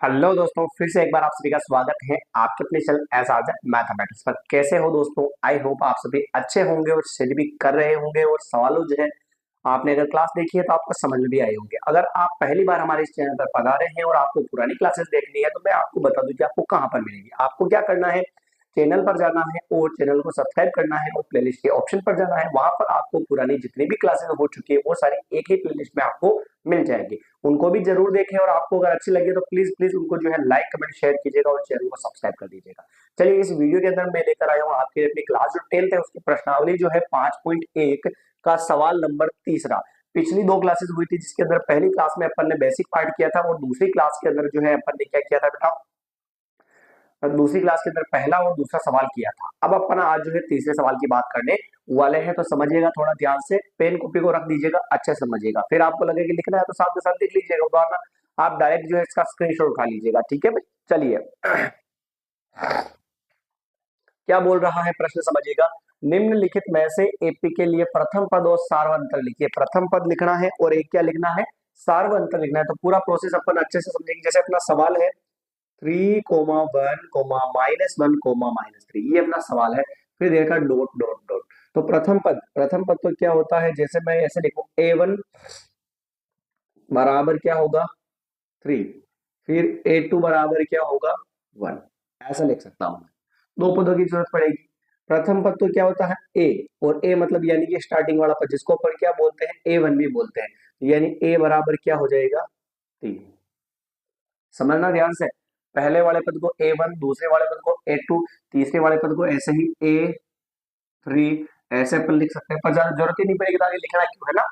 Hello दोस्तों, फिर से एक बार आप सभी का स्वागत है आपके अपने चैनल एस आर मैथमेटिक्स पर। कैसे हो दोस्तों? आई होप आप सभी अच्छे होंगे और स्टडी भी कर रहे होंगे और सवालों जो है आपने अगर क्लास देखी है तो आपको समझ में भी आए होंगे। अगर आप पहली बार हमारे इस चैनल पर पधारे हैं और आपको पुरानी क्लासेस देखनी है तो मैं आपको बता दूं कि आपको कहाँ पर मिलेगी। आपको क्या करना है, चैनल पर जाना है और चैनल को सब्सक्राइब करना है और प्लेलिस्ट के ऑप्शन पर जाना है। वहां पर आपको पुरानी जितनी भी क्लासेस हो चुकी है वो सारी एक ही प्लेलिस्ट में आपको मिल जाएगी। उनको भी जरूर देखें और आपको अगर अच्छी लगे तो प्लीज प्लीज उनको जो है लाइक कमेंट शेयर कीजिएगा और चैनल को सब्सक्राइब कर दीजिएगा। चलिए, इस वीडियो के अंदर मैं लेकर आया हूँ आपके अपनी क्लास जो 10th है उसकी प्रश्नावली जो है 5.1 का सवाल नंबर तीसरा। पिछली दो क्लासेस हुई थी जिसके अंदर पहली क्लास में अपन ने बेसिक पार्ट किया था और दूसरी क्लास के अंदर जो है अपन ने क्या किया था बेटा, दूसरी क्लास के अंदर पहला और दूसरा सवाल किया था। अब अपन आज जो है तीसरे सवाल की बात करने वाले हैं, तो समझिएगा थोड़ा ध्यान से, पेन कॉपी को रख दीजिएगा, अच्छे से समझिएगा। फिर आपको लगे कि लिखना है तो साथ के साथ लिख लीजिएगा, वरना आप डायरेक्ट जो है इसका स्क्रीनशॉट उठा लीजिएगा। ठीक है भाई, चलिए क्या बोल रहा है प्रश्न समझिएगा। निम्नलिखित में से एपी के लिए प्रथम पद और सार्वंतर लिखिए। प्रथम पद लिखना है और एक क्या लिखना है, सार्वंतर लिखना है। तो पूरा प्रोसेस अपन अच्छे से समझेंगे। जैसे अपना सवाल है 3,1,-1,-3, ये अपना सवाल है। फिर देखा डॉट डॉट डॉट। तो प्रथम पद तो क्या होता है, जैसे मैं ऐसे लिखूं A1 बराबर क्या होगा 3, फिर A2 बराबर क्या होगा 1, ऐसा लिख सकता हूं मैं। दो पदों की जरूरत पड़ेगी। प्रथम पद तो क्या होता है A, और A मतलब यानी कि स्टार्टिंग वाला पद जिसको अपन क्या बोलते हैं A1 भी बोलते हैं। यानी A बराबर क्या हो जाएगा 3। समझना ध्यान से, पहले वाले पद को A1, दूसरे वाले पद को A2, तीसरे वाले पद को ऐसे ही A3, ऐसे अपन लिख सकते हैं, पर ज्यादा जरूरत ही नहीं पड़ेगी तो आगे लिखना क्यों, है ना।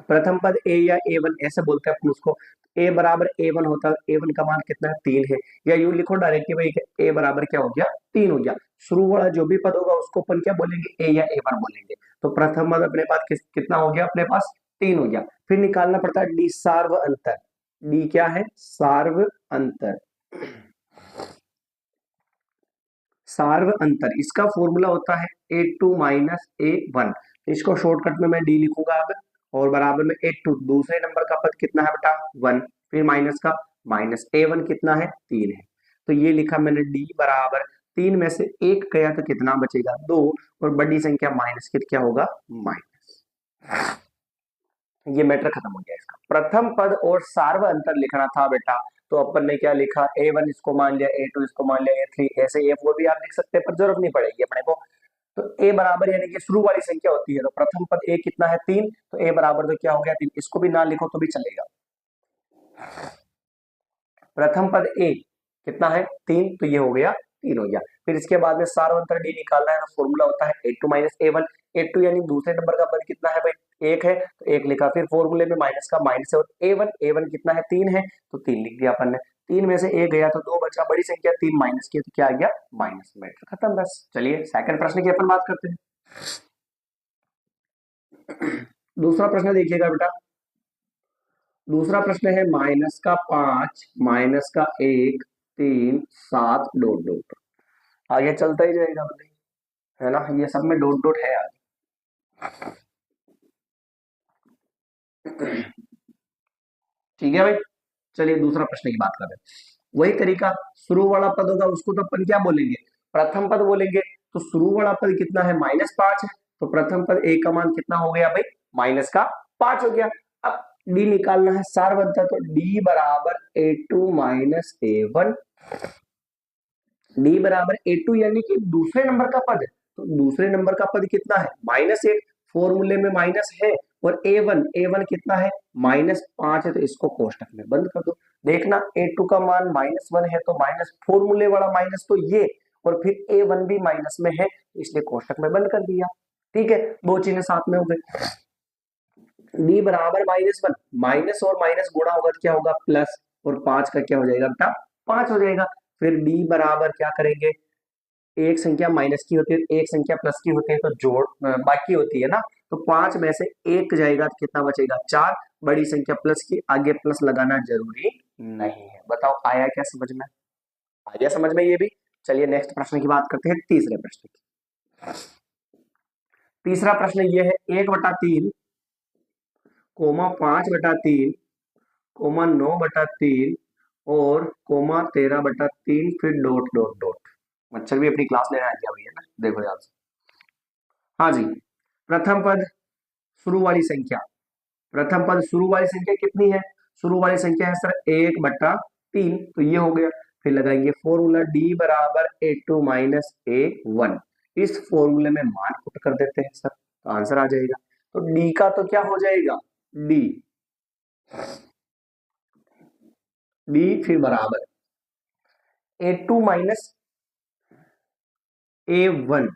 प्रथम पद A या A1 ऐसे बोलते हैं अपन उसको। A बराबर A1 होता है, A1 का मान कितना है 3 है। या यूं लिखो डायरेक्ट कि भाई A बराबर क्या हो गया 3 हो गया। शुरू वाला जो भी पद होगा उसको अपन क्या बोलेंगे A या A1 बोलेंगे। तो प्रथम पद अपने पास कितना हो गया, अपने पास 3 हो गया। फिर निकालना पड़ता है डी सार्व अंतर। डी क्या है, सार्व अंतर। सार्व अंतर इसका फॉर्मूला होता है A2 माइनस A1। इसको शॉर्टकट में मैं डी लिखूंगा अब, और बराबर में A2 दूसरे नंबर का पद कितना है बेटा 1, फिर माइनस का माइनस A1 कितना है 3 है। तो ये लिखा मैंने डी बराबर 3 में से 1 गया तो कितना बचेगा 2, और बड़ी संख्या माइनस के क्या होगा माइनस। ये मैटर खत्म हो गया इसका। प्रथम पद और सार्व अंतर लिखना था बेटा, तो अपन ने क्या लिखा A1 इसको मान लिया, A2 इसको मान लिया, A3 ऐसे A4 भी आप लिख सकते हैं, पर जरूरत नहीं पड़ेगी अपने को। तो A बराबर यानी कि शुरू वाली संख्या होती है, तो प्रथम पद A कितना है 3, तो A बराबर तो क्या हो गया 3। इसको भी ना लिखो तो भी चलेगा। प्रथम पद A कितना है 3, तो ये हो गया 3 हो गया। फिर इसके बाद में सार्वंतर डी निकालना है, तो फॉर्मूला होता है A2 माइनस A1। A2 यानी दूसरे नंबर का पद कितना है भाई 1 है, तो 1 लिखा, फिर फॉर्मूले में माइनस का माइनस है, और A1 कितना है 3 है, तो 3 लिख दिया अपन ने। 3 में से 1 गया तो 2 बचा, बड़ी संख्या 3 माइनस की तो क्या आ गया माइनस। मैटर खत्म बस। चलिए सेकंड प्रश्न की अपन बात करते हैं। दूसरा प्रश्न देखिएगा बेटा। दूसरा प्रश्न है -5 -1 3 7 डॉट डॉट। आगे चलता ही जाएगा भाई, है ना, ये सब में डॉट डॉट है आगे। ठीक है भाई, चलिए दूसरा प्रश्न की बात करते हैं। वही तरीका, शुरू वाला पद होगा उसको तो अपन क्या बोलेंगे प्रथम पद बोलेंगे। तो शुरू वाला पद कितना है -5 है, तो प्रथम पद A का मान कितना हो गया भाई -5 हो गया। अब डी निकालना है सार्वंतर, तो डी बराबर A2 माइनस A1। डी बराबर A2 यानी कि दूसरे नंबर का पद है, तो दूसरे नंबर का पद कितना है -1, फॉर्मूले में माइनस है, और A1 कितना है -5 है, तो इसको कोष्टक में बंद कर दो। देखना A2 का मान -1 है, तो माइनस फॉर्मूले वाला माइनस तो ये, और फिर A1 भी माइनस में है, इसलिए कोष्टक में बंद कर दिया। ठीक है, दो चीजें साथ में हो गई। डी बराबर -1, माइनस और माइनस गुणा होगा तो क्या होगा प्लस, और 5 का क्या हो जाएगा बेटा 5 हो जाएगा। फिर डी बराबर क्या करेंगे, एक संख्या माइनस की होती है, एक संख्या प्लस की होती है, तो जोड़ बाकी होती है ना, तो 5 में से 1 जाएगा तो कितना बचेगा 4। बड़ी संख्या प्लस की, आगे प्लस लगाना जरूरी नहीं है। बताओ आया क्या समझ में, आ गया समझ में ये भी। चलिए नेक्स्ट प्रश्न की बात करते हैं, तीसरे प्रश्न की। तीसरा प्रश्न ये है 1/3, 5/3, कोमा 9/3 और कोमा 13/3 फिर डॉट डॉट डॉट। मच्छर भी अपनी क्लास लेना आ गया भैया ना, देखो यार। हाँ जी, प्रथम पद शुरू वाली संख्या, प्रथम पद शुरू वाली संख्या कितनी है? शुरू वाली संख्या है सर 1/3, तो ये हो गया। फिर लगाएंगे फॉर्मूला डी बराबर a2 माइनस a1। इस फॉर्मूले में मान पुट कर देते हैं सर, तो आंसर आ जाएगा। तो डी का तो क्या हो जाएगा, डी, डी फिर बराबर a2 माइनस a1,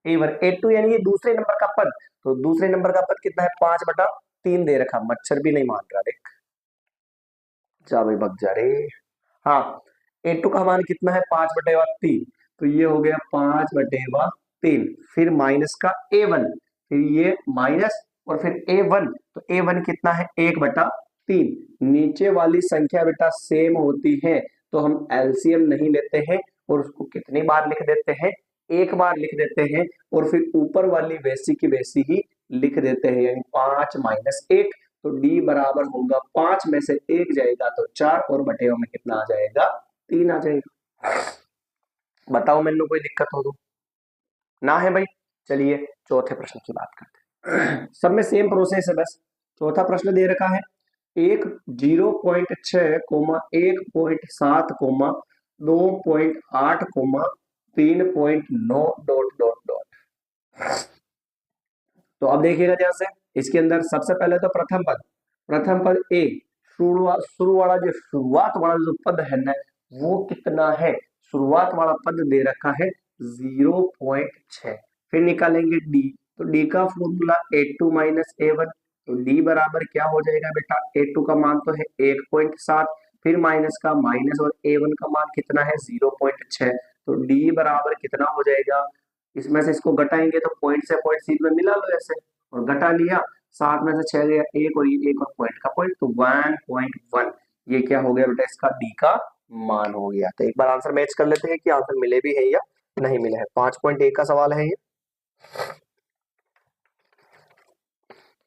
a2 यानी ये दूसरे नंबर का पद, तो दूसरे नंबर का पद कितना है 5/3 दे रखा। मच्छर भी नहीं मान रहा, देख जा भाई भग जा रे। हाँ, a2 का मान कितना है 5/3, तो ये हो गया 5/3। फिर माइनस का a1, फिर ये माइनस और फिर a1, तो a1 कितना है 1/3। नीचे वाली संख्या बेटा सेम होती है तो हम एलसीएम नहीं लेते हैं और उसको कितनी बार लिख देते हैं, एक बार लिख देते हैं, और फिर ऊपर वाली वैसी की वैसी ही लिख देते हैं, यानी 5 माइनस 1। तो डी बराबर होगा 5 में से 1 जाएगा तो 4 और बटेवा में कितना आ जाएगा, 3 आ जाएगा। बताओ मैंने कोई दिक्कत हो तो ना है भाई। चलिए चौथे प्रश्न की बात करते हैं। सब में सेम प्रोसेस है, बस चौथा प्रश्न दे रखा है 0.6 1.7 2.8 3.9 डॉट डॉट डॉट। तो अब देखिएगा ध्यान से, इसके अंदर सबसे पहले तो प्रथम पद ए, शुरू वाला जो शुरुआत वाला जो पद है ना, वो कितना है, शुरुआत वाला पद दे रखा है 0.6। फिर निकालेंगे डी, तो डी का फॉर्मूला a2 माइनस a1, तो डी बराबर क्या हो जाएगा बेटा, a2 का मान तो है 1.7, फिर माइनस का माइनस और a1 का मान कितना है 0.6, तो डी बराबर कितना हो जाएगा, इसमें से इसको घटाएंगे तो पॉइंट से पॉइंट सीध में मिला लो ऐसे, और घटा लिया, 7 में से 6 गया 1 और ये 1 और पॉइंट का पॉइंट, तो 1.1। ये क्या हो गया बेटा, इसका डी का मान हो गया। तो एक बार आंसर मैच कर लेते हैं कि आंसर मिले भी है या नहीं मिले है। 5.1 का सवाल है ये,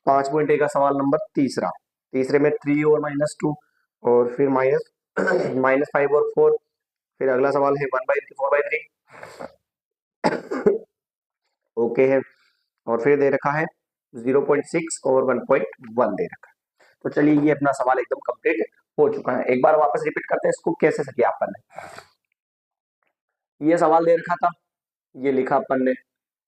5.1 का सवाल नंबर तीसरा। तीसरे में 3 और -2 और फिर -5 और 4। फिर अगला सवाल है 1/3 4/3 ओके है, और फिर दे रखा है 0.6 और 1.1 दे रखा है। तो चलिए ये अपना सवाल एकदम कंप्लीट हो चुका है। एक बार वापस रिपीट करते हैं इसको कैसे सत्यापन है। ये सवाल दे रखा था, ये लिखा अपन ने,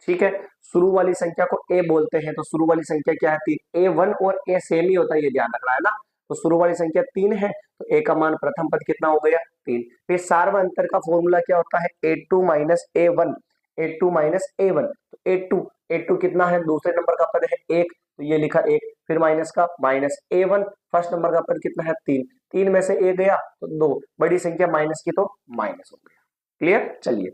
ठीक है। शुरू वाली संख्या को ए बोलते हैं, तो शुरू वाली संख्या क्या है 3, a1 और a सेम ही होता है, ये ध्यान रखना है ना। तो शुरू वाली संख्या 3 है, तो a का मान प्रथम पद कितना हो गया 3। फिर सार्व अंतर का फॉर्मूला क्या होता है a2 minus a1, a2 minus a1, तो a2 कितना है, दूसरे नंबर का पद है 1, तो ये लिखा 1, फिर माइनस का माइनस a1, फर्स्ट नंबर का पद कितना है 3, 3 में से a गया तो 2, बड़ी संख्या माइनस की तो माइनस हो गया। क्लियर। चलिए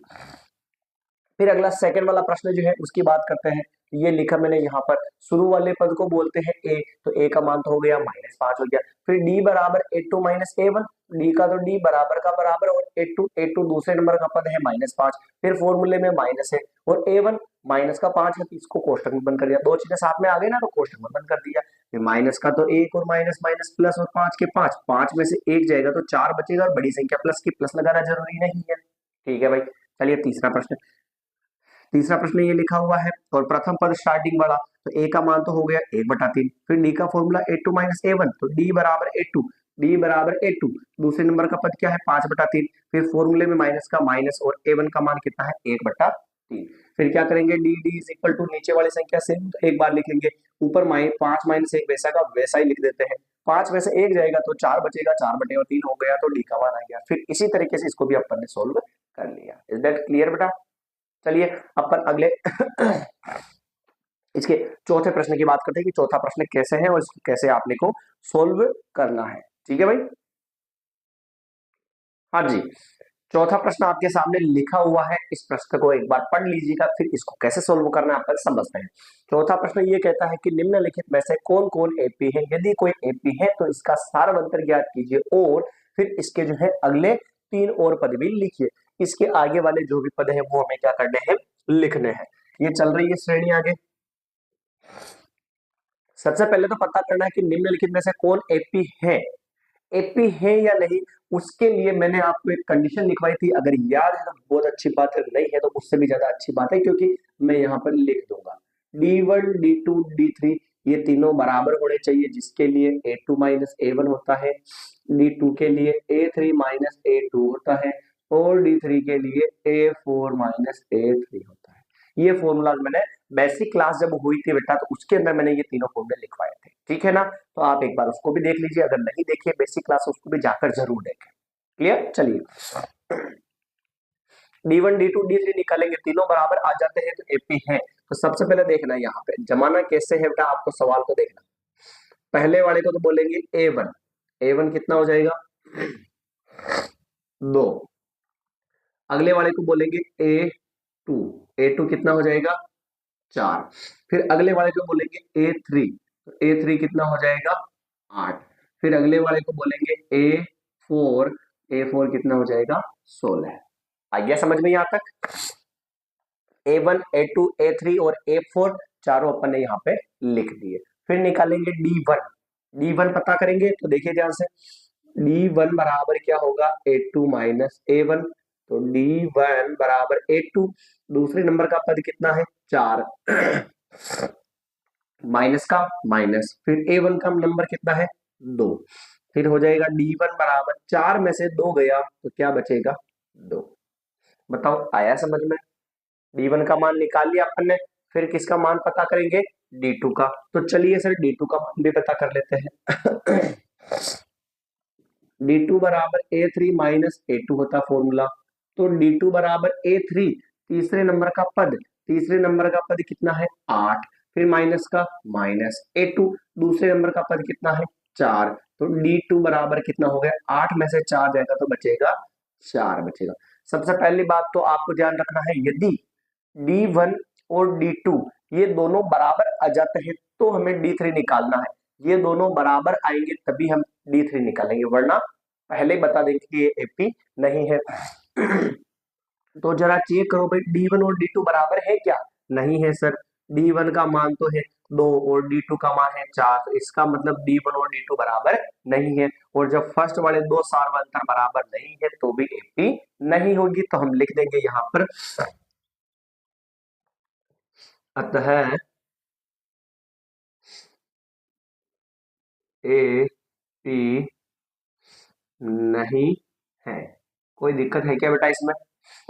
फिर अगला सेकंड वाला प्रश्न जो है उसकी बात करते हैं। ये लिखा मैंने यहाँ पर, शुरू वाले पद को बोलते हैं a, तो a का मान तो हो गया -5 हो गया। फिर d बराबर a2 माइनस a1, d का तो d बराबर का बराबर और a2 दूसरे नंबर का पद है -5, फिर फॉर्मूले में माइनस है और a1 माइनस का 5 है, तो इसको कोष्टक में बंद कर दिया, दो चीजें साथ में आ गई ना तो कोष्टक में बंद कर दिया। फिर माइनस का तो 1 और माइनस माइनस प्लस और 5 के 5 में से 1 जाएगा तो 4 बचेगा, और बड़ी संख्या प्लस की प्लस लगाना जरूरी नहीं है, ठीक है भाई। चलिए तीसरा प्रश्न ये लिखा हुआ है, और प्रथम पद स्टार्टिंग वाला, तो a का मान तो हो गया 1/3। फिर d का फॉर्मूला a2 माइनस a1, तो d बराबर a2, दूसरे नंबर का पद क्या है 5/3। फिर फॉर्मूले में माइनस का माइनस और a1 का मान कितना है 1/3। फिर क्या करेंगे, d इज इक्वल टू नीचे वाली संख्या से तो एक बार लिख लेंगे, ऊपर 5 माइनस 1 वैसा का वैसा ही लिख देते हैं, 5 में से 1 जाएगा तो 4 बचेगा, 4/3 हो गया, तो d का मान आ गया। फिर इसी तरीके से इसको भी अपन ने सोल्व कर लिया। इज दैट क्लियर बेटा। चलिए अपन अगले इसके चौथे प्रश्न की बात करते हैं कि चौथा प्रश्न कैसे है और इसको कैसे आपने को सोल्व करना है, ठीक है भाई। हाँ जी, चौथा प्रश्न आपके सामने लिखा हुआ है, इस प्रश्न को एक बार पढ़ लीजिएगा, फिर इसको कैसे सोल्व करना है अपन समझते हैं। चौथा प्रश्न ये कहता है कि निम्नलिखित में से कौन कौन एपी है, यदि कोई एपी है तो इसका सार्वंतर ज्ञात कीजिए और फिर इसके जो है अगले 3 और पद भी लिखिए। इसके आगे वाले जो भी पद है वो हमें क्या करने हैं, लिखने हैं। ये चल रही है श्रेणी आगे। सबसे पहले तो पता करना है कि निम्नलिखित में से कौन एपी है, एपी है या नहीं। उसके लिए मैंने आपको एक कंडीशन लिखवाई थी, अगर याद है तो बहुत अच्छी बात है, नहीं है तो उससे भी ज्यादा अच्छी बात है, क्योंकि मैं यहाँ पर लिख दूंगा D1 D2 D3 ये तीनों बराबर होने चाहिए, जिसके लिए A2 माइनस A1 होता है, D2 के लिए A3 माइनस A2 होता है, और D3 के लिए A4 माइनस A3 होता है। ये फॉर्मूला मैंने बेसिक क्लास जब हुई थी बेटा, तो उसके अंदर मैंने ये तीनों फॉर्मूले लिखवाए थे, ठीक है ना। तो आप एक बार उसको भी देख लीजिए, अगर नहीं देखिए बेसिक क्लास उसको भी जाकर जरूर देखें। क्लियर, चलिए D1 D2 D3 निकालेंगे, तीनों बराबर आ जाते हैं तो एपी है। तो सबसे पहले देखना है यहाँ पे जमाना कैसे है बेटा, आपको सवाल को देखना। पहले वाले को तो बोलेंगे A1, A1 कितना हो जाएगा 2। अगले वाले को बोलेंगे A2, A2 कितना हो जाएगा 4। फिर अगले वाले को बोलेंगे A3, तो A3 कितना हो जाएगा 8। फिर अगले वाले को बोलेंगे A4, A4 कितना हो जाएगा 16। आ गया समझ में यहाँ तक। A1 A2 A3 और A4 चारों अपन ने यहाँ पे लिख दिए। फिर निकालेंगे D1, D1 पता करेंगे, तो देखिए ध्यान से D1 बराबर क्या होगा A2 माइनस A1, तो D1 बराबर A2, दूसरे नंबर का पद कितना है 4 माइनस का माइनस, फिर A1 का नंबर कितना है 2, फिर हो जाएगा D1 बराबर 4 में से 2 गया तो क्या बचेगा 2। बताओ आया समझ में। D1 का मान निकाल लिया अपन ने, फिर किसका मान पता करेंगे D2 का। तो चलिए सर D2 का मान भी पता कर लेते हैं D2 बराबर A3 माइनस A2 होता फॉर्मूला, तो D2 बराबर A3 तीसरे नंबर का पद, तीसरे नंबर का पद कितना है 8, फिर माइनस का माइनस A2 दूसरे नंबर का पद कितना है 4, तो D2 बराबर कितना हो गया 8 में से 4 जाएगा तो बचेगा 4 बचेगा। सबसे पहली बात तो आपको ध्यान रखना है, यदि D1 और D2 ये दोनों बराबर आ जाते हैं तो हमें D3 निकालना है, ये दोनों बराबर आएंगे तभी हम D3 निकालेंगे, वरना पहले ही बता देंगे कि ये एपी नहीं है तो जरा चेक करो भाई D1 और D2 बराबर है क्या, नहीं है सर। D1 का मान तो है 2 और D2 का मान है 4, तो इसका मतलब D1 और D2 बराबर नहीं है, और जब फर्स्ट वाले दो सार्वंतर बराबर नहीं है तो भी एपी नहीं होगी, तो हम लिख देंगे यहाँ पर अतः एपी नहीं है। कोई दिक्कत है क्या बेटा इसमें,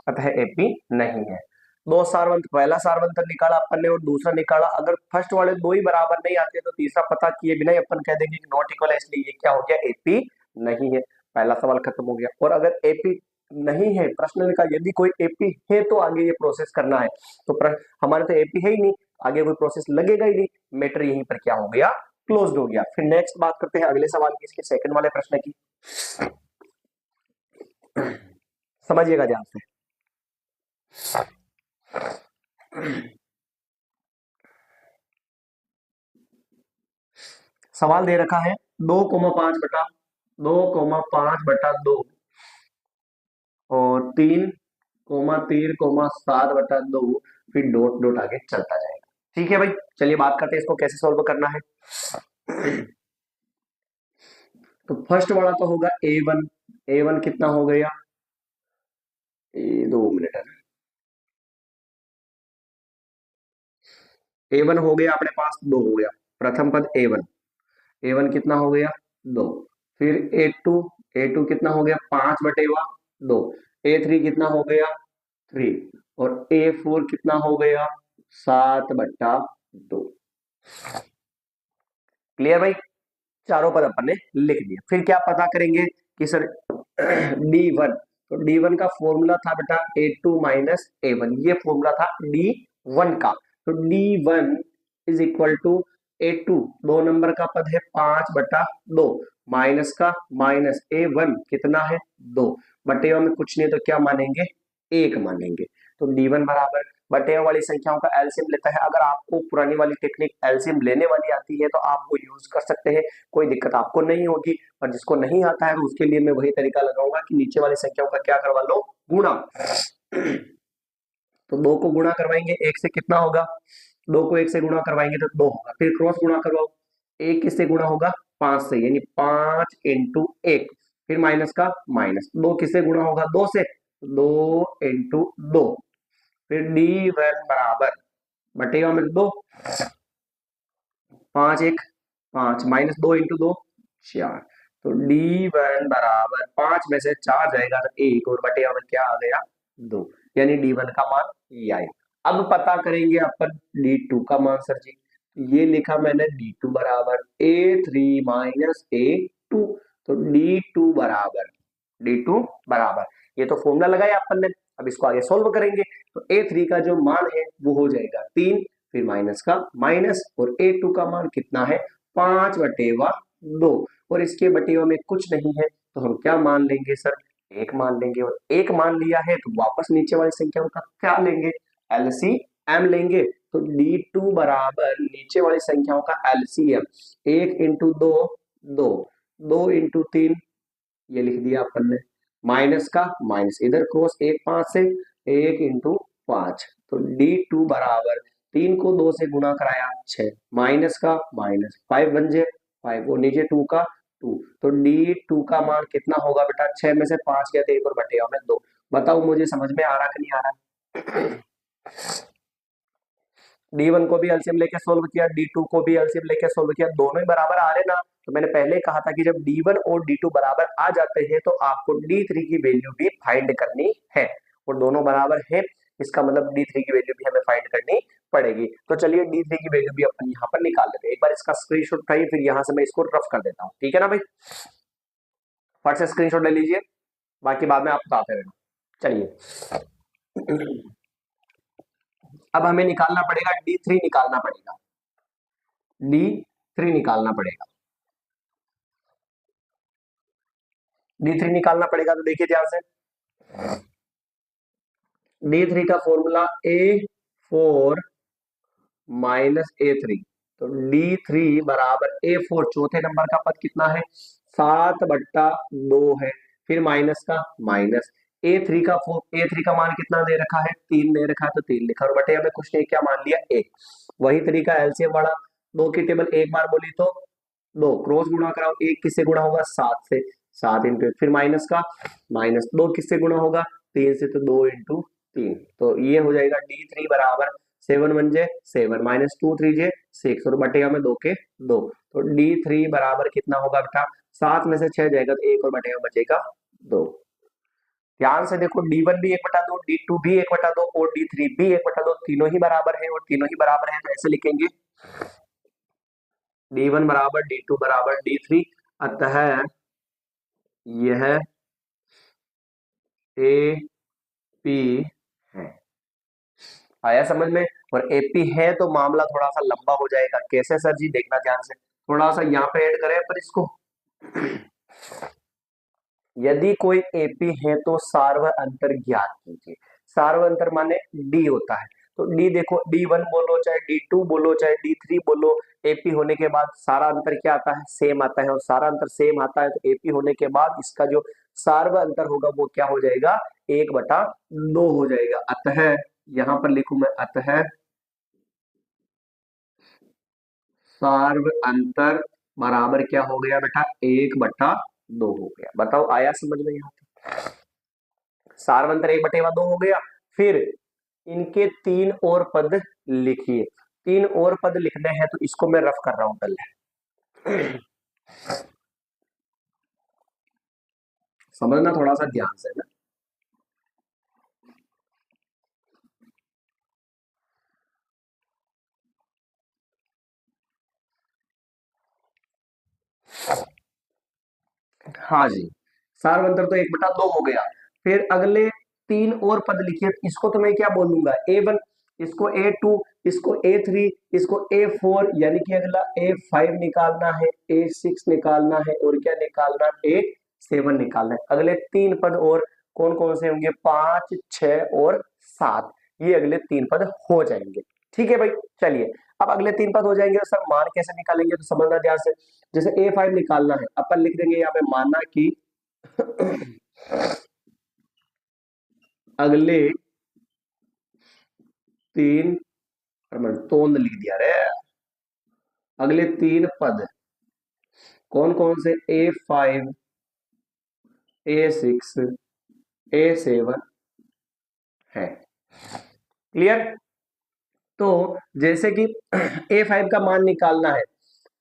अतः एपी नहीं है। दो सारवंत, पहला सारवंतर निकाला अपन ने और दूसरा निकाला, अगर फर्स्ट वाले दो ही बराबर नहीं आते तो तीसरा पता किए बिना ही अपन कह देंगे कि नॉट इक्वल है, इसलिए ये क्या हो गया एपी नहीं है। पहला सवाल खत्म हो गया। और अगर एपी नहीं है, प्रश्न का यदि कोई एपी है तो आगे ये प्रोसेस करना है, तो हमारे तो एपी है ही नहीं, आगे कोई प्रोसेस लगेगा ही नहीं, मैटर यहीं पर क्या हो गया क्लोज्ड हो गया। फिर नेक्स्ट बात करते हैं अगले सवाल की, इसके सेकंड वाले प्रश्न की, समझिएगा ध्यान से। सवाल दे रखा है 2,5 बटा 2,5 बटा 2 और 3,3,7 बटा 2, फिर डॉट डॉट आगे चलता जाएगा। ठीक है भाई, चलिए बात करते हैं इसको कैसे सॉल्व करना है। तो फर्स्ट वाला तो होगा A1, A1 कितना हो गया 2 मिनट है, A1 हो गया अपने पास 2 हो गया, प्रथम पद A1, A1 कितना हो गया 2, फिर A2, A2 कितना हो गया 5/2, A3 कितना हो गया 3, और A4 कितना हो गया 7/2। क्लियर भाई, चारों पद अपन ने लिख दिया। फिर क्या पता करेंगे कि सर D1, तो D1 का फॉर्मूला था बेटा A2 माइनस A1, ये फॉर्मूला था D1 का, तो D1 is equal to A2 दो नंबर का पद है 5/2 माइनस का माइनस A1 कितना है 2 बटे में कुछ नहीं तो क्या मानेंगे 1 मानेंगे, तो D1 बराबर बटे वाली संख्याओं का एलसीएम लेता है। अगर आपको पुरानी वाली टेक्निक एलसीएम लेने वाली आती है तो आप वो यूज कर सकते हैं, कोई दिक्कत आपको नहीं होगी, और जिसको नहीं आता है उसके लिए मैं वही तरीका लगाऊंगा कि नीचे वाली संख्याओं का क्या करवा लो गुणा। तो 2 को गुणा करवाएंगे 1 से कितना होगा 2 को 1 से गुणा करवाएंगे तो 2 होगा, फिर क्रॉस गुणा करवाओ, 1 किससे गुणा होगा 5 से, यानी 5 इंटू 1, फिर माइनस का माइनस, 2 किससे गुणा होगा 2 से, 2 इंटू 2, फिर D1 बराबर बटेगा में 2, 5 1 5 माइनस 2 इंटू 2 4, तो D1 बराबर 5 में से 4 जाएगा तो 1 और बटेगा में क्या आ गया 2, यानी D1 का मान ये आएगा। अब पता करेंगे अपन D2 का मान सर जी, ये लिखा मैंने D2 बराबर A3 माइनस A2, तो D2 बराबर ये तो फॉर्मूला लगाया अपन ने, अब इसको आगे सोल्व करेंगे तो A3 का जो मान है वो हो जाएगा 3, फिर माइनस का माइनस, और A2 का मान कितना है 5 बटेवा 2, और इसके बटेवा में कुछ नहीं है तो हम क्या मान लेंगे सर 1 मान लेंगे, और 1 मान लिया है तो वापस नीचे वाली संख्याओं का क्या लेंगे LCM लेंगे, तो D2 बराबर नीचे वाली संख्याओं का LCM 1 इंटू 2 2, 2 इंटू 3 ये लिख दिया अपन ने, माइनस का माइनस, इधर क्रॉस 1 5 से 1 इंटू 5, तो D2 बराबर 3 को 2 से गुणा कराया 6, माइनस का माइनस 5 बन जाए 5, और नीचे 2 का 2, तो D2 का मान कितना होगा बेटा, 6 में से 5 गया तो 1 और बटेगा में 2, बताओ मुझे समझ में आ रहा कि नहीं आ रहा। D1 को भी एलसीएम लेके सोल्व किया, D2 को भी एलसीएम लेके सोल्व किया, दोनों ही बराबर आ रहे ना, तो मैंने पहले ही कहा था कि जब D1 और D2 बराबर आ जाते हैं तो आपको D3 की वैल्यू भी फाइंड करनी है, और दोनों बराबर है, इसका मतलब D3 की वैल्यू भी हमें फाइंड करनी पड़ेगी। तो चलिए D3 की वैल्यू भी अपन यहाँ पर निकाल लेते हैं, एक बार इसका स्क्रीनशॉट उठाइए, फिर यहाँ से मैं इसको रफ कर देता हूँ, ठीक है ना भाई, फट से स्क्रीनशॉट ले लीजिए, बाकी बाद में आप बताते रहना। चलिए अब हमें निकालना पड़ेगा D3 निकालना पड़ेगा, D3 निकालना पड़ेगा, D3 निकालना पड़ेगा, तो देखिए ध्यान से, D3 का फॉर्मूला A4 माइनस A3, तो D3 बराबर A4 चौथे नंबर का पद कितना है 7/2 है, फिर माइनस का माइनस, A3 का मान कितना दे रखा है 3 दे रखा है, तो 3 लिखा, और बटे हमें कुछ नहीं, क्या मान लिया 1, वही तरीका एलसीएम वाला, 2 की टेबल एक बार बोली तो 2 क्रॉस गुणा कराओ, 1 किससे गुणा होगा 7 से, 7 इंटू, फिर माइनस का माइनस, 2 किससे गुणा होगा 3 से, तो 2 इंटू 3, तो ये हो जाएगा D3 बराबर 7 1 जे 7 माइनस 2 3 जे 6, और बटेगा में 2 के 2, तो D3 बराबर कितना होगा बेटा 7 में से 6 जाएगा तो 1 और बटेगा बचेगा 2। ध्यान से देखो D1 भी 1/2, D2 भी 1/2 और D3 भी 1/2, तीनों ही बराबर है, और तीनों ही बराबर है तो ऐसे लिखेंगे D1 बराबर D2 बराबर D3, अतः यह AP है। आया समझ में, और AP है तो मामला थोड़ा सा लंबा हो जाएगा, कैसे सर जी देखना ध्यान से, थोड़ा सा यहाँ पे ऐड करें पर इसको, यदि कोई AP है तो सार्व अंतर ज्ञात कीजिए, सार्व अंतर माने D होता है, तो D देखो D1 बोलो चाहे D2 बोलो चाहे D3 बोलो, AP होने के बाद सारा अंतर क्या आता है सेम आता है, और सारा अंतर सेम आता है तो AP होने के बाद इसका जो सार्व अंतर होगा वो क्या हो जाएगा 1/2 हो जाएगा, अतः यहां पर लिखूं मैं, अतः सार्व अंतर बराबर क्या हो गया बेटा 1/2 हो गया, बताओ आया समझ में यहाँ, सार्व अंतर 1/2 हो गया, फिर इनके 3 और पद लिखिए, 3 और पद लिखने हैं तो इसको मैं रफ कर रहा हूं पहले, समझना थोड़ा सा ध्यान से ना, हाँ जी, सार्वंतर तो 1/2 हो गया, फिर अगले 3 और पद लिखिए, इसको तो मैं क्या बोलूंगा A1, इसको A2, इसको A3, इसको A4, यानी कि अगला A5 निकालना है, A6 निकालना है, और क्या निकालना है A7 निकालना है, अगले 3 पद और कौन कौन से होंगे 5 6 और 7, ये अगले 3 पद हो जाएंगे, ठीक है भाई। चलिए अब अगले 3 पद हो जाएंगे तो सर मान कैसे निकालेंगे, तो समझना ध्यान से, जैसे A5 निकालना है अपन लिख देंगे यहाँ पे, माना कि अगले 3 तोंद लिख दिया रे। अगले 3 पद कौन कौन से? A5, A6, A7 है। क्लियर? तो जैसे कि A5 का मान निकालना है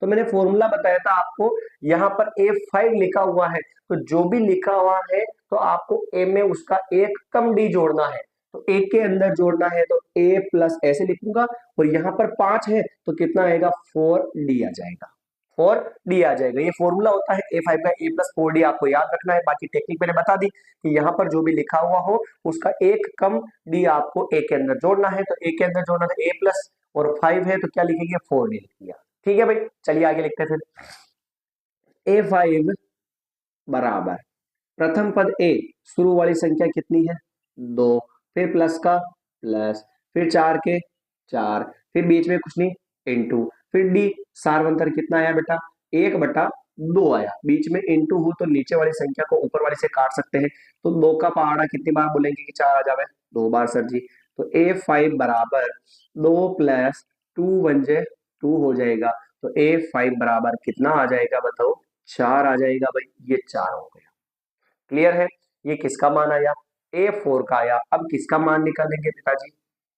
तो मैंने फॉर्मूला बताया था आपको, यहाँ पर A5 लिखा हुआ है तो जो भी लिखा हुआ है तो आपको A में उसका एक कम डी जोड़ना है। तो A के अंदर जोड़ना है तो A प्लस ऐसे लिखूंगा, और यहाँ पर 5 है तो कितना आएगा? 4D आ जाएगा। 4D आ जाएगा। ये फॉर्मूला होता है A5 का, A प्लस 4D आपको याद रखना है। बाकी टेक्निक मैंने बता दी कि यहाँ पर जो भी लिखा हुआ हो उसका एक कम डी आपको A के अंदर जोड़ना है। तो A के अंदर जोड़ना था A प्लस, और 5 है तो क्या लिखेंगे? 4D लिख दिया। ठीक है भाई, चलिए आगे लिखते हैं फिर। A5 बराबर प्रथम पद A, शुरू वाली संख्या कितनी है? 2, फिर प्लस का प्लस, फिर 4 के 4, फिर बीच में कुछ नहीं, इनटू, फिर डी, सार्वंतर कितना आया बेटा? 1/2 आया। बीच में इनटू हो तो नीचे वाली संख्या को ऊपर वाली से काट सकते हैं। तो 2 का पहाड़ा कितनी बार बोलेंगे कि 4 आ जावे? 2 बार सर जी। तो A5 बराबर 2 प्लस 2 1 जे 2 हो जाएगा। तो A5 बराबर कितना आ जाएगा बताओ? 4 आ जाएगा भाई। ये 4 हो गया। क्लियर है? ये किसका मान आया? A4 का आया। अब किसका मान निकालेंगे पिताजी?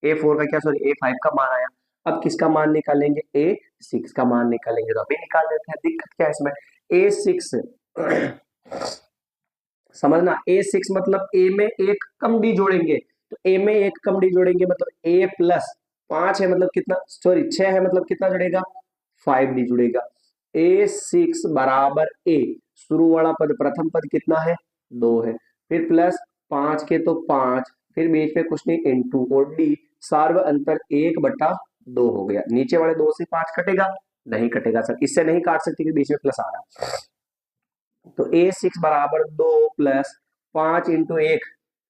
A4 का क्या, सॉरी A5 का मान आया। अब किसका मान निकालेंगे? A6 का मान निकालेंगे। तो अभी निकाल लेते हैं, दिक्कत क्या है इसमें? A6 समझना, A6 मतलब A में एक कम डी जोड़ेंगे। तो A में एक कम डी जोड़ेंगे मतलब A प्लस 5 है मतलब कितना, सॉरी 6 है मतलब कितना जुड़ेगा? 5D जुड़ेगा। A6 बराबर A, शुरू वाला पद प्रथम पद कितना है? 2 है, फिर प्लस 5 के तो 5, फिर बीच में कुछ नहीं, इनटू, और डी सार्व अंतर 1/2 हो गया। नीचे वाले 2 से 5 कटेगा? नहीं कटेगा सर, इससे नहीं काट सकते कि बीच में प्लस आ रहा है। तो A6 बराबर 2 प्लस 5 इंटू 1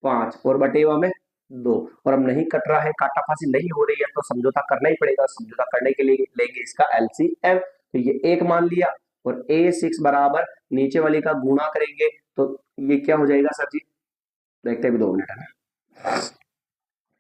5, और बटेवा में 2, और अब नहीं कट रहा है, काटाफासी नहीं हो रही है तो समझौता करना ही पड़ेगा। समझौता करने के लिए लेंगे इसका LCM। तो ये 1 मान लिया, और A6 बराबर नीचे वाली का गुणा करेंगे तो ये क्या हो जाएगा सर जी? देखते हैं 2 मिनट है ना।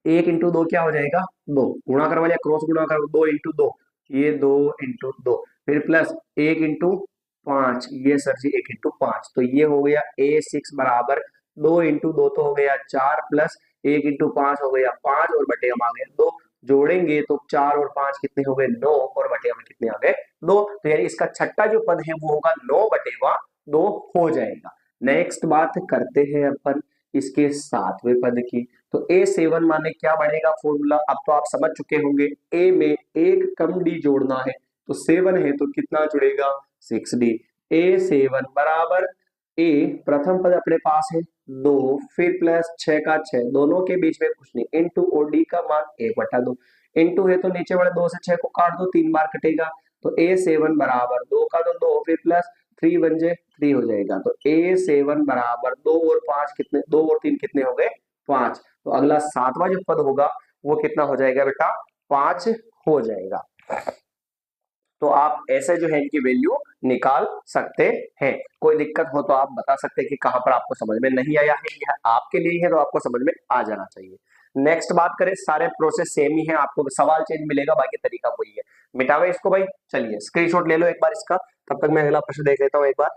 1 इंटू 2 क्या हो जाएगा? 2, गुणा करवा लिया, क्रॉस गुणा कर, 2 इंटू 2, ये 2 इंटू 2, फिर प्लस 1 इंटू 5, ये सर जी 1 इंटू 5। तो ये हो गया A6 बराबर 2 इंटू 2 तो हो गया 4, प्लस 1 इंटू 5 हो गया 5, और बटे हम आ गए 2। जोड़ेंगे तो 4 और 5 कितने हो गए? 9, और बटे में कितने आ गए? 2। तो यानी इसका छठा जो पद है वो होगा 9/2 हो जाएगा। नेक्स्ट बात करते हैं अपन इसके 7वें पद की। तो A7 माने क्या बढ़ेगा फॉर्मूला? अब तो आप समझ चुके होंगे, A में एक कम डी जोड़ना है तो 7 है तो कितना जुड़ेगा? 6D। A7 बराबर A, प्रथम पद अपने पास है 2, फिर प्लस 6 का 6, दोनों के बीच में कुछ नहीं, इनटू, और डी का मान 1/2, इनटू है तो नीचे वाले 2 से 6 को काट दो, 3 बार कटेगा। तो A7 बराबर 2 का तो 2, फिर प्लस 3 1 जे 3 हो जाएगा। तो A7 बराबर 2 और 5 कितने? 2 और 3 कितने हो गए? 5। तो अगला 7वां जो पद होगा वो कितना हो जाएगा बेटा? 5 हो जाएगा। तो आप ऐसे जो है इनकी वैल्यू निकाल सकते हैं। कोई दिक्कत हो तो आप बता सकते हैं कि कहां पर आपको समझ में नहीं आया है। यह आपके लिए है तो आपको समझ में आ जाना चाहिए। नेक्स्ट बात करें, सारे प्रोसेस सेम ही है, आपको सवाल चेंज मिलेगा, बाकी तरीका वही है। मिटावे इसको भाई। चलिए स्क्रीनशॉट ले लो एक बार इसका, तब तक मैं अगला प्रश्न देख लेता हूँ एक बार।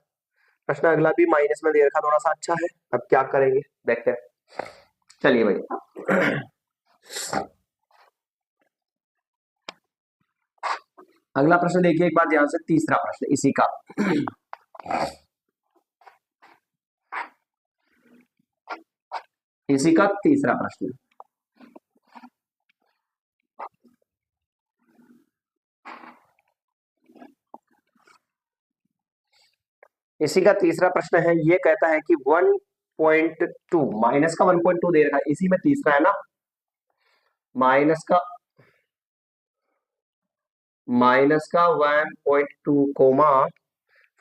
प्रश्न अगला भी माइनस में दे रखा, थोड़ा सा अच्छा है। अब क्या करेंगे देखते हैं। चलिए भाई अगला प्रश्न देखिए एक बार ध्यान से, तीसरा प्रश्न इसी का। इसी का तीसरा प्रश्न। इसी का तीसरा प्रश्न है, ये कहता है कि 1.2 माइनस का 1.2 दे रखा है, इसी में तीसरा है ना, माइनस का 1.2 कोमा,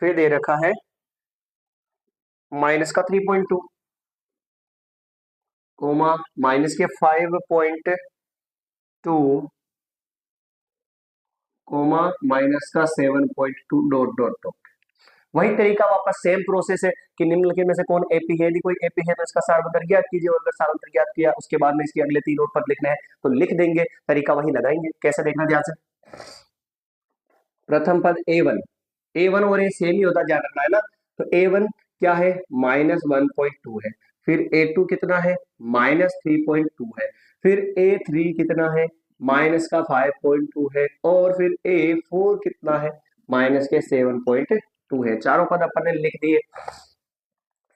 फिर दे रखा है माइनस का 3.2 कोमा, माइनस के 5.2 कोमा, माइनस का 7.2 डॉट डॉट डॉट। वही तरीका वापस सेम प्रोसेस है कि निम्नलिखित में से कौन एपी है। यदि कोई एपी है तो इसका सार्वत्रिक ज्ञात कीजिए, और अगर सार्वत्रिक ज्ञात किया उसके बाद में इसके अगले तीन और पद लिखने हैं तो लिख देंगे, तरीका वही लगाएंगे। कैसे देखना ध्यान से, प्रथम पद a1, a1 और a सेम ही होता, ध्यान रखना है ना। तो a1 क्या है, -1.2 है, फिर a2 कितना है, -3.2 है, फिर a3 कितना है, -5.2 है, और फिर a4 कितना है, -7.2 है। चारों पद अपन ने लिख दिए,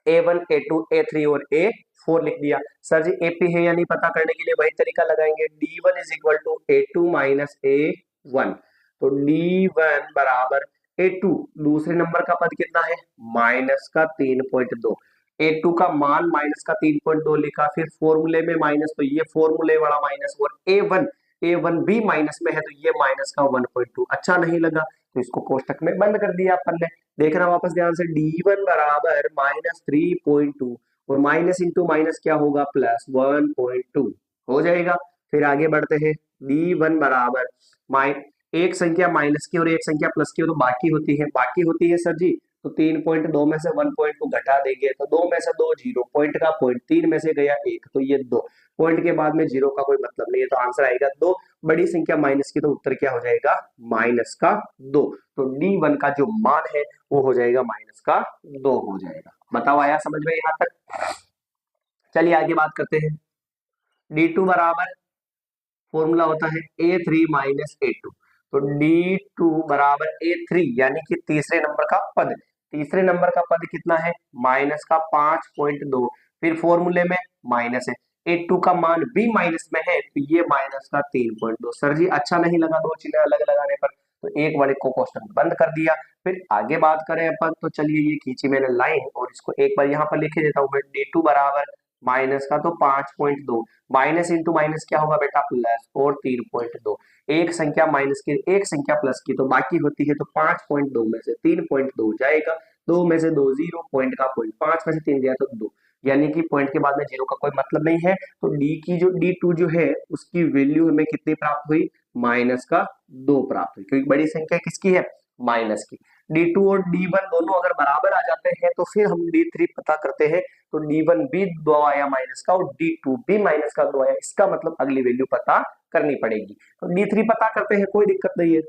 a1, a2, a3 और a4 लिख दिया। सर जी एपी है या नहीं पता करने के लिए वही तरीका लगाएंगे, d1 is equal to a2 minus a1। तो d1 बराबर a2, दूसरे नंबर का पद कितना है, माइनस का 3.2, a2 का मान माइनस का 3.2 लिखा, फिर फॉर्मूले में माइनस, तो ये फॉर्मूले वाला माइनस, और a1 भी माइनस में है तो ये माइनस का 1.2। अच्छा नहीं लगा तो इसको कोष्टक में बंद कर दिया अपन ने। देखना वापस ध्यान से, d1 बराबर -3.2, और माइनस इंटू माइनस क्या होगा, +1.2 हो जाएगा। फिर आगे बढ़ते हैं, d1 बराबर एक संख्या माइनस की और एक संख्या प्लस की हो तो बाकी होती है सर जी, तो 3.2 में से 1.2 घटा देंगे तो 2 में से 2 जीरो, पॉइंट का पॉइंट, 3 में से गया 1 तो ये 2, पॉइंट के बाद में जीरो का कोई मतलब नहीं है, तो आंसर आएगा 2। बड़ी संख्या माइनस की तो उत्तर क्या हो जाएगा, -2। तो d1 का जो मान है वो हो जाएगा -2 हो जाएगा। बताओ आया समझ में यहां तक। चलिए आगे बात करते हैं, d2 बराबर फॉर्मूला होता है a3 माइनस a2, तो d2 बराबर a3 यानी कि तीसरे नंबर का पद, तीसरे नंबर का पद कितना है, माइनस का 5.2, फिर फॉर्मूले में माइनस है, a2 का मान भी माइनस में है तो ये माइनस का 3.2। सर जी अच्छा नहीं लगा दो चिन्ह अलग लगाने पर, तो एक वाले को क्वेश्चन बंद कर दिया। फिर आगे बात करें अपन, तो चलिए ये खींची मैंने लाइन और इसको एक बार यहाँ पर लिखे देता हूँ मैं, d2 बराबर माइनस का तो 5.2, माइनस इंटू माइनस क्या होगा बेटा, प्लस, और 3.2, एक संख्या माइनस की एक संख्या प्लस की तो बाकी होती है, तो 5.2 में से 3.2 जाएगा, 2 में से 2 जीरो, पॉइंट का पॉइंट, 5 में से 3 गया तो 2, यानी कि पॉइंट के बाद में जीरो का कोई मतलब नहीं है। तो d2 जो है उसकी वैल्यू हमें कितनी प्राप्त हुई, -2 प्राप्त हुई, क्योंकि बड़ी संख्या किसकी है, माइनस की। d2 और d1 दोनों अगर बराबर आ जाते हैं तो फिर हम d3 पता करते हैं, तो d1 भी 2 आया माइनस का और d2 भी माइनस का 2 आया, इसका मतलब अगली वैल्यू पता करनी पड़ेगी। तो d3 पता करते हैं, कोई दिक्कत नहीं है।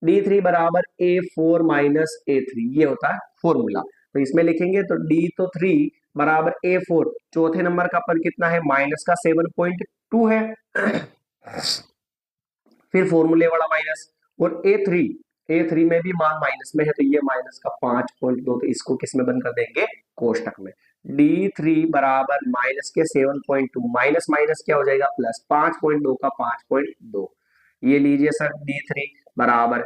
d3 बराबर a4 माइनस a3, ये होता है फॉर्मूला। तो इसमें लिखेंगे तो d3 बराबर a4, चौथे नंबर का पद कितना है, माइनस का 7.2 है, फिर फॉर्मूले वाला माइनस, और a3 में भी मान माइनस में है तो ये माइनस का 5.2, तो इसको किस में बंद कर देंगे, कोष्टक में। d3 बराबर माइनस के 7.2, माइनस माइनस क्या हो जाएगा, प्लस, 5.2 का 5.2, ये लीजिए सर d3 बराबर,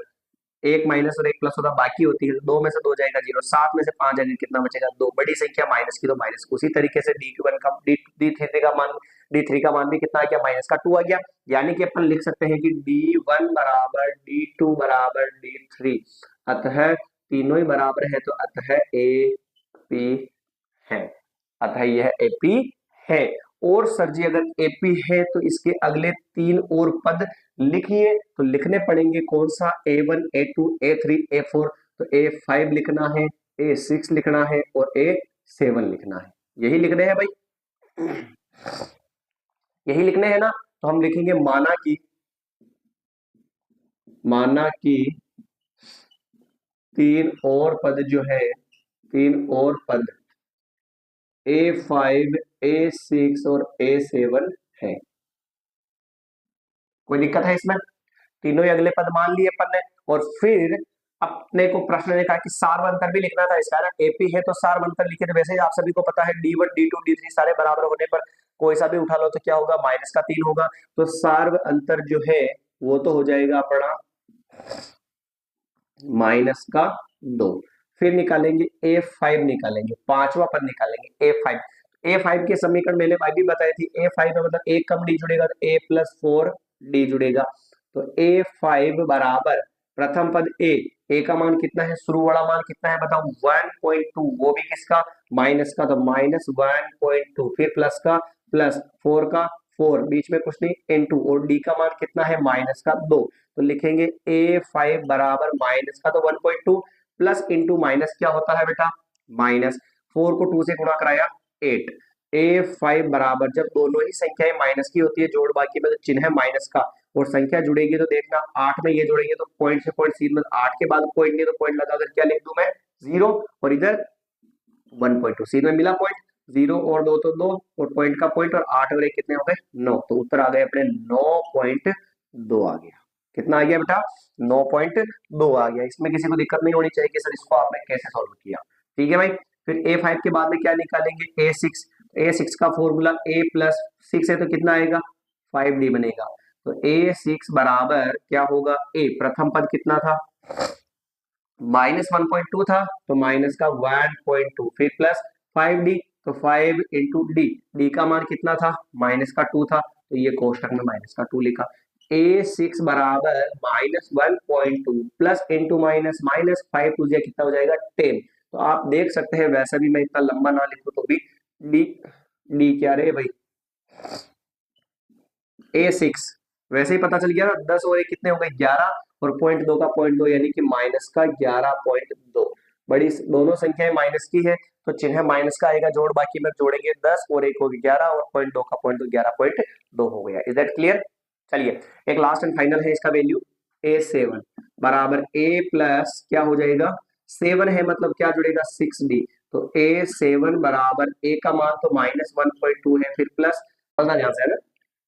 एक माइनस और एक प्लस होता बाकी होती है, तो 2 में से 2 जाएगा जीरो, 7 में से 5 जाएगा, कितना बचेगा, 2, बड़ी संख्या माइनस की तो माइनस। उसी तरीके से d3 का मान भी कितना आ गया, माइनस का 2 आ गया, यानी कि अपन लिख सकते हैं कि d1 बराबर d2 बराबर d3, अतः तीनों ही बराबर है, तो अतः AP है, अतः यह AP है। और सर जी अगर AP है तो इसके अगले तीन और पद लिखिए, तो लिखने पड़ेंगे कौन सा, a1, a2, a3, a4, तो a5 लिखना है, a6 लिखना है और a7 लिखना है, यही लिखने हैं भाई, यही लिखने हैं ना। तो हम लिखेंगे माना कि तीन और पद जो है, तीन और पद a5, a6 और a7 है, कोई दिक्कत है इसमें, तीनों ही अगले पद मान लिए अपन ने। और फिर अपने को प्रश्न ने कहा कि सार्वंतर भी लिखना था इसका ना, एपी है तो सार्वंतर लिखे, तो वैसे ही आप सभी को पता है d1, d2, d3 सारे बराबर होने पर कोई सा भी उठा लो तो क्या होगा, माइनस का 3 होगा, तो सार्व अंतर जो है वो तो हो जाएगा अपना -2। फिर निकालेंगे a5, निकालेंगे पांचवा पद निकालेंगे a5 के समीकरण मैंने भी बताई थी, a5 में मतलब एक कम डी जुड़ेगा तो a + 4 डी जुड़ेगा, तो a5 बराबर प्रथम पद a का मान कितना है, शुरू वाला मान कितना है बताओ, 1.2, वो भी किसका, माइनस का, तो -1.2, फिर प्लस का, प्लस 4 का, 4, बीच में कुछ नहीं इनटू, और डी का मान कितना है माइनस का 2, तो लिखेंगे A5 बराबर माइनस का तो 1.2 प्लस इंटू माइनस क्या होता है बेटा माइनस, 4 को 2 से गुणा कराया 8, A5 बराबर, जब दोनों ही संख्याएं माइनस की होती है जोड़ बाकी में तो चिन्ह है माइनस का, और संख्या जुड़ेगी तो देखना 8 में ये जोड़ेंगे तो पॉइंट से पॉइंट सीध में 8 के बाद पॉइंट नहीं तो पॉइंट लगाकर क्या लिख दूं मैं 0, और इधर 1.2 सीध में मिला पॉइंट, 0 और 2 तो 2, और पॉइंट का पॉइंट, और 8 और 1 कितने हो गए 9, तो उत्तर आ गए अपने 9.2 आ गया। कितना आ गया बेटा 9.2 आ गया। इसमें किसी को दिक्कत नहीं होनी चाहिए कि सर इसको आपने कैसे सॉल्व किया, ठीक है भाई। फिर A5 के बाद में क्या निकालेंगे A6, A6 का फॉर्मूला A प्लस 6 है तो कितना आएगा 5D बनेगा, तो A6 बराबर क्या होगा A, प्रथम पद कितना था माइनस 1.2 था तो माइनस का 1.2, फिर प्लस 5D, तो 5 इंटू डी, डी का मान कितना था माइनस का 2 था तो ये कोष्टक में माइनस का 2 लिखा। A6 बराबर minus 1.2 plus into minus minus 5 टू कितना हो जाएगा 10, तो आप देख सकते हैं वैसे भी मैं इतना लंबा ना लिखूं तो भी डी, डी क्या रहे भाई A6 वैसे ही पता चल गया ना, 10 और 1 कितने हो गए 11, और पॉइंट 2 का पॉइंट 2 यानी कि माइनस का 11.2, बड़ी दोनों संख्याएं माइनस की है तो चिन्ह माइनस का आएगा, जोड़ बाकी में जोड़ेंगे 10 और 1 हो गया 11, और पॉइंट 2 का पॉइंट 2 11.2 हो गया। Is that clear? चलिए एक लास्ट एंड फाइनल है, इसका वैल्यू A7 बराबर A प्लस क्या हो जाएगा 7 है मतलब क्या जुड़ेगा 6D, तो A7 बराबर A का मान तो माइनस 1.2 है, फिर प्लस ध्यान से है ना,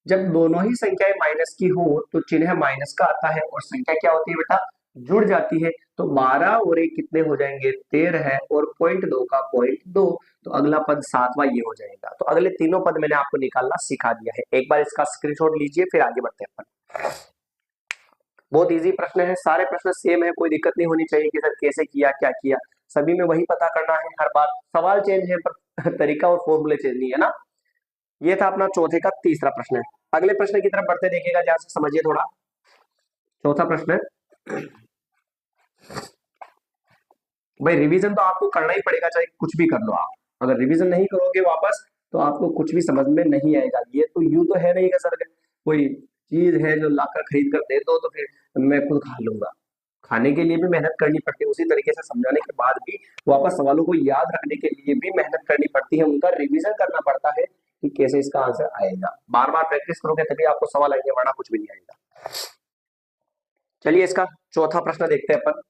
जब दोनों ही संख्याएं माइनस की हो तो चिन्ह माइनस का आता है, और संख्या क्या होती है बेटा जुड़ जाती है, तो 12 और 1 कितने हो जाएंगे 13 है, और पॉइंट 2 का पॉइंट 2, तो अगला पद 7वां ये हो जाएगा। तो अगले तीनों पद मैंने आपको निकालना सिखा दिया है, एक बार इसका स्क्रीनशॉट लीजिए फिर आगे बढ़ते हैं अपन। बहुत इजी प्रश्न है, सारे प्रश्न सेम है, कोई दिक्कत नहीं होनी चाहिए कि सर कैसे किया क्या किया, सभी में वही पता करना है, हर बार सवाल चेंज है पर तरीका और फॉर्मूले चेंज नहीं है ना। ये था अपना चौथे का तीसरा प्रश्न है। अगले प्रश्न की तरफ बढ़ते देखिएगा, ध्यान से समझिए थोड़ा। चौथा प्रश्न है, भाई रिवीजन तो आपको करना ही पड़ेगा चाहे कुछ भी कर लो आप, अगर रिवीजन नहीं करोगे वापस तो आपको कुछ भी समझ में नहीं आएगा। ये तो यूं तो है नहीं कि सर कोई चीज है जो लाकर खरीद कर दे दो तो फिर मैं खुद खा लूंगा, खाने के लिए भी मेहनत करनी पड़ती है, उसी तरीके से समझाने के बाद भी वापस सवालों को याद रखने के लिए भी मेहनत करनी पड़ती है, उनका रिवीजन करना पड़ता है कि कैसे इसका आंसर आएगा। बार बार प्रैक्टिस करोगे तभी आपको सवाल आएंगे, वरना कुछ भी नहीं आएगा। चलिए इसका चौथा प्रश्न देखते हैं अपन।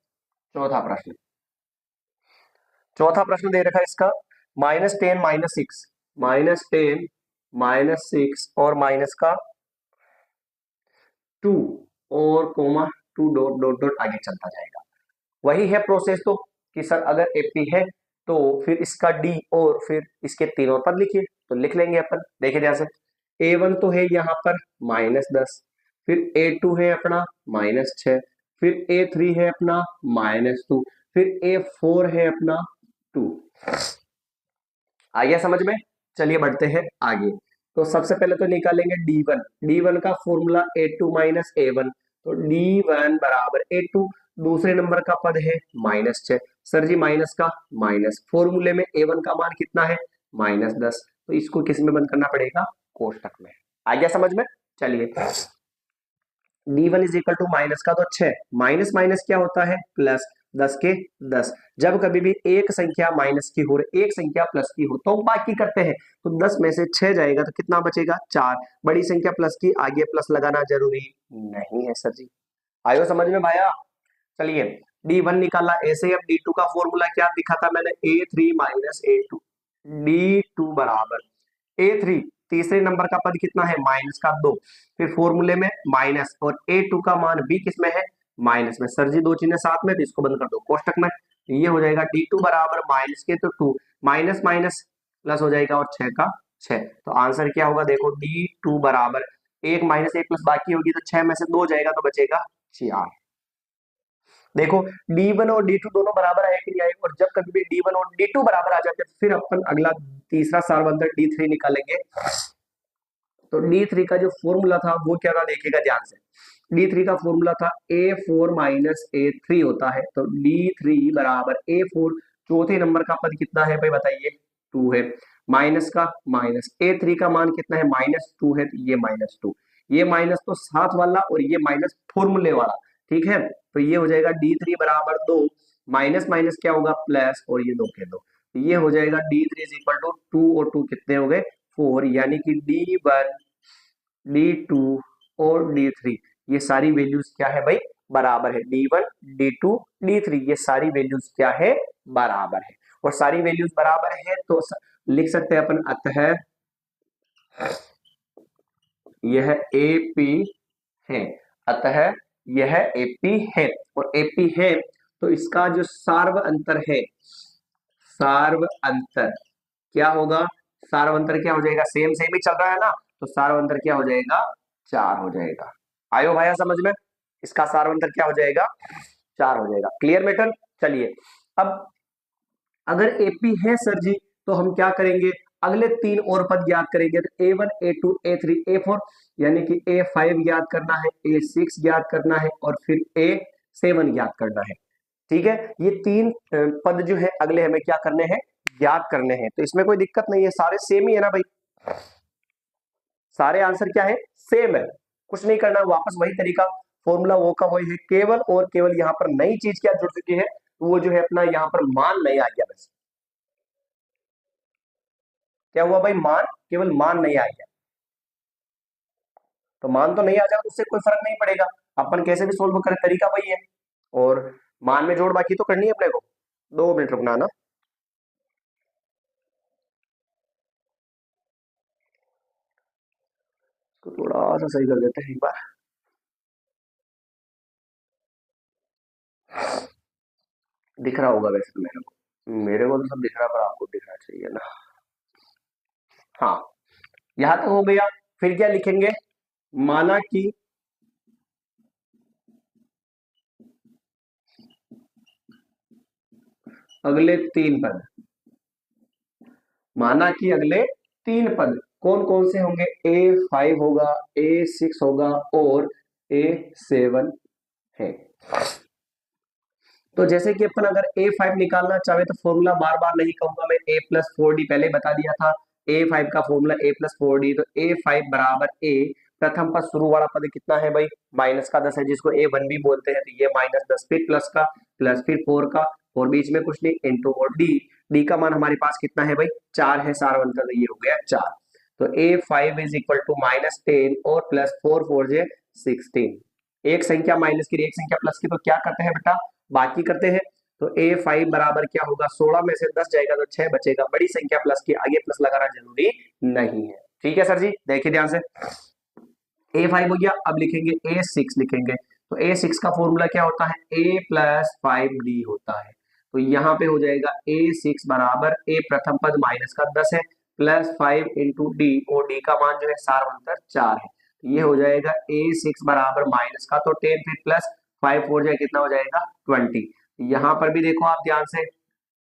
चौथा प्रश्न दे रखा है इसका -10 -6, -10 -6 और माइनस का 2 और कोमा 2 डॉट डॉट डॉट आगे चलता जाएगा। वही है प्रोसेस तो कि सर अगर एपी है तो फिर इसका डी और फिर इसके तीनों पद लिखिए, तो लिख लेंगे अपन। देखिए ध्यान से, A1 तो है यहाँ पर -10, फिर A2 है अपना -6, फिर A3 है अपना -2, फिर A4 है अपना 2। आ गया समझ में? चलिए बढ़ते हैं आगे। तो सबसे पहले तो निकालेंगे D1, D1 का फॉर्मूला A2 माइनस A1, तो D1 बराबर A2, दूसरे नंबर का पद है -6, सर जी माइनस का माइनस, फॉर्मूले में A1 का मान कितना है -10, तो इसको किस में बंद करना पड़ेगा कोष्टक में। आ गया समझ में? चलिए D1 is equal to minus का तो 6, माइनस माइनस क्या होता है प्लस, 10 के 10, जब कभी भी एक संख्या माइनस की हो और एक संख्या प्लस की हो तो बाकी करते हैं, तो 10 में से 6 जाएगा तो कितना बचेगा 4, बड़ी संख्या प्लस की आगे प्लस लगाना जरूरी नहीं है सर जी। आयो समझ में भाया? चलिए D1 निकाला, ऐसे अब D2 का फॉर्मूला क्या दिखा था मैंने A3 माइनस A2, D2 बराबर A3 तीसरे नंबर का पद कितना है माइनस का 2, फिर फॉर्मूले में माइनस और A2 का मान भी किसमें है माइनस में, सर जी दो चिन्ह साथ में तो इसको बंद कर दो कोष्टक में, ये हो जाएगा D2 बराबर माइनस के तो 2 माइनस माइनस प्लस हो जाएगा और 6 का 6, तो आंसर क्या होगा देखो D2 बराबर 1 माइनस 1 प्लस बाकी होगी तो 6 में से 2 जाएगा तो बचेगा 4। देखो D1 और D2 दोनों बराबर आए कि नहीं आए, और जब कभी भी D1 और D2 बराबर आ जाते हैं फिर अपन अगला तीसरा सारबंधक D3 निकालेंगे। तो D3 का जो फॉर्मूला था वो क्या था देखिएगा ध्यान से, D3 का फॉर्मूला था A4 माइनस A3 होता है, तो D3 बराबर A4 चौथे नंबर का पद कितना है भाई बताइए 2 है, माइनस का माइनस, A3 का मान कितना है -2 है, तो ये -2, ये माइनस तो साथ वाला और ये माइनस फॉर्मूले वाला, ठीक है। तो ये हो जाएगा D3 बराबर 2, माइनस माइनस क्या होगा प्लस, और ये 2 के 2, तो ये हो जाएगा D3 इज इक्वल टू 2 और 2 कितने हो गए 4, यानी कि D1 D2 और D3 ये सारी वैल्यूज क्या है भाई बराबर है, D1 D2 D3 ये सारी वैल्यूज क्या है बराबर है, और सारी वैल्यूज बराबर है तो लिख सकते हैं अपन, अतः यह AP है, अतः यह AP है, और AP है तो इसका जो सार्व अंतर है, सार्व अंतर क्या होगा, सार्व अंतर क्या हो जाएगा, सेम सेम ही चल रहा है ना, तो सार्व अंतर क्या हो जाएगा 4 हो जाएगा। आयो भाई समझ में, इसका सार्व अंतर क्या हो जाएगा 4 हो जाएगा। Clear matter. चलिए अब अगर AP है सर जी तो हम क्या करेंगे, अगले 3 और पद याद करेंगे, तो A1 A2 A3 A4, यानी कि A5 याद करना है, A6 याद करना है, और फिर A7 याद करना है, ठीक है। ये 3 पद जो है अगले हमें क्या करने हैं याद करने हैं, तो इसमें कोई दिक्कत नहीं है, सारे सेम ही है ना भाई, सारे आंसर क्या है सेम है, कुछ नहीं करना, वापस वही तरीका, फॉर्मूला वो का वही है, केवल और केवल यहाँ पर नई चीज क्या जुड़ चुकी है, वो जो है अपना यहाँ पर मान नहीं आ गया, बस क्या हुआ भाई, मान, केवल मान नहीं आ गया, तो मान तो नहीं आ जाएगा तो उससे कोई फर्क नहीं पड़ेगा, अपन कैसे भी सोल्व करें तरीका वही है, और मान में जोड़ बाकी तो करनी है अपने को। 2 मिनट रुकना ना, तो थोड़ा सा सही कर देते हैं एक बार, दिख रहा होगा वैसे तो मेरे को तो सब दिख रहा है, पर आपको दिखना चाहिए ना। हाँ यहां तक हो गया, फिर क्या लिखेंगे, माना कि अगले 3 पद, माना कि अगले 3 पद कौन कौन से होंगे, A5 होगा, A6 होगा और A7 है। तो जैसे कि अपन अगर A5 निकालना चाहे तो फॉर्मूला बार बार नहीं कहूंगा मैं, A+4D पहले बता दिया था, A5 का फॉर्मूला A+4D, तो A5 बराबर A, प्रथम पद शुरू वाला पद कितना है भाई माइनस का 10 है, जिसको A1 भी बोलते हैं, तो ये -10, फिर प्लस का, प्लस फिर 4 का, और बीच में कुछ नहीं इंटू, और D का मान हमारे पास कितना है भाई 4 है, सारवंतर ये हो गया 4, तो A5 इज इक्वल टू -10 और प्लस 4 4 जे 16, एक संख्या माइनस की एक संख्या प्लस की, तो क्या करते हैं बेटा बाकी करते हैं, तो A5 बराबर क्या होगा, 16 में से 10 जाएगा तो 6 बचेगा, बड़ी संख्या प्लस की आगे प्लस लगाना जरूरी नहीं है, ठीक है सर जी, देखिए ध्यान से, A5 हो गया, अब लिखेंगे A6 लिखेंगे, तो A6 का फॉर्मूला क्या होता है, A+5D होता है, तो यहाँ पे हो जाएगा A6 बराबर A प्रथम पद माइनस का 10 है, +5 इंटू D, और D का मान जो है सारवंतर 4 है, तो ये हो जाएगा A6 बराबर माइनस का तो 10, फिर प्लस 5 4 जाए कितना हो जाएगा 20, यहाँ पर भी देखो आप ध्यान से,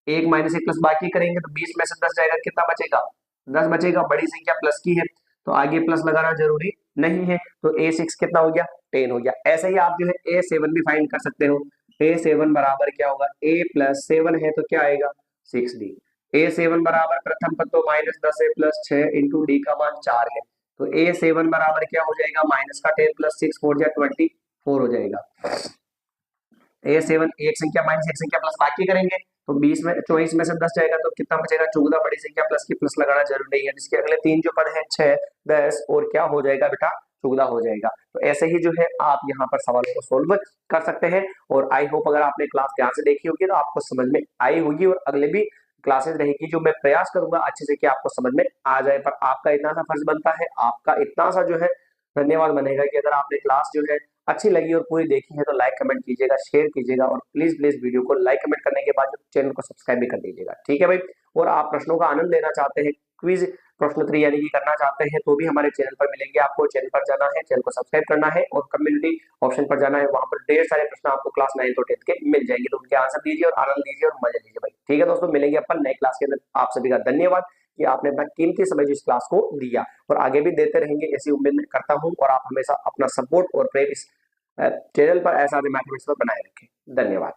एक माइनस एक प्लस बाकी करेंगे तो 20 में से 10 जाएगा कितना बचेगा 10 बचेगा, बड़ी संख्या प्लस की है तो आगे प्लस लगाना जरूरी नहीं है, तो A6 कितना हो गया 10 हो गया। ऐसे ही आप जो है A7 भी फाइंड कर सकते हो, A7 बराबर क्या होगा, A+7 है तो क्या आएगा 6D, A7 बराबर प्रथम पद तो -10 है प्लस 6 इंटू D का मान 4 है, तो A7 बराबर क्या हो जाएगा माइनस का 10 प्लस 6 4 जा 24 हो जाएगा, A7 एक संख्या माइनस एक संख्या प्लस बाकी करेंगे तो 20 में 24 में से 10 जाएगा तो कितना बचेगा 14, बड़ी संख्या प्लस की प्लस लगाना जरूरी नहीं है, जिसके अगले 3 जो पद है 6 10 और क्या हो जाएगा बेटा 14 हो जाएगा। तो ऐसे ही जो है आप यहाँ पर सवालों को सोल्व कर सकते हैं, और आई होप अगर आपने क्लास ध्यान से देखी होगी तो आपको समझ में आई होगी, और अगले भी क्लासेस रहेगी जो मैं प्रयास करूंगा अच्छे से कि आपको समझ में आ जाए, पर आपका इतना सा फर्ज बनता है, आपका इतना सा जो है धन्यवाद बनेगा कि अगर आपने क्लास जो है अच्छी लगी और पूरी देखी है तो लाइक कमेंट कीजिएगा, शेयर कीजिएगा, और प्लीज प्लीज वीडियो को लाइक कमेंट करने के बाद चैनल को सब्सक्राइब भी कर दीजिएगा, ठीक है भाई। और आप प्रश्नों का आनंद लेना चाहते हैं, क्विज प्रश्नोत्तरी यानी कि करना चाहते हैं तो भी हमारे चैनल पर मिलेंगे, आपको चैनल पर जाना है, चैनल को सब्सक्राइब करना है और कम्युनिटी ऑप्शन पर जाना है, वहां पर ढेर सारे प्रश्न आपको क्लास 9 और 10 के मिल जाएंगे, तो उनके आंसर दीजिए और आनंद लीजिए और मजा लीजिए भाई, ठीक है दोस्तों, मिलेंगे अपन नए क्लास के अंदर। आप सभी का धन्यवाद कि आपने अपना कीमती समय जो इस क्लास को दिया, और आगे भी देते रहेंगे ऐसी उम्मीद करता हूं, और आप हमेशा अपना सपोर्ट और प्रेम इस चैनल पर ऐसा भी मैथमेटिक्स पर बनाए रखें। धन्यवाद।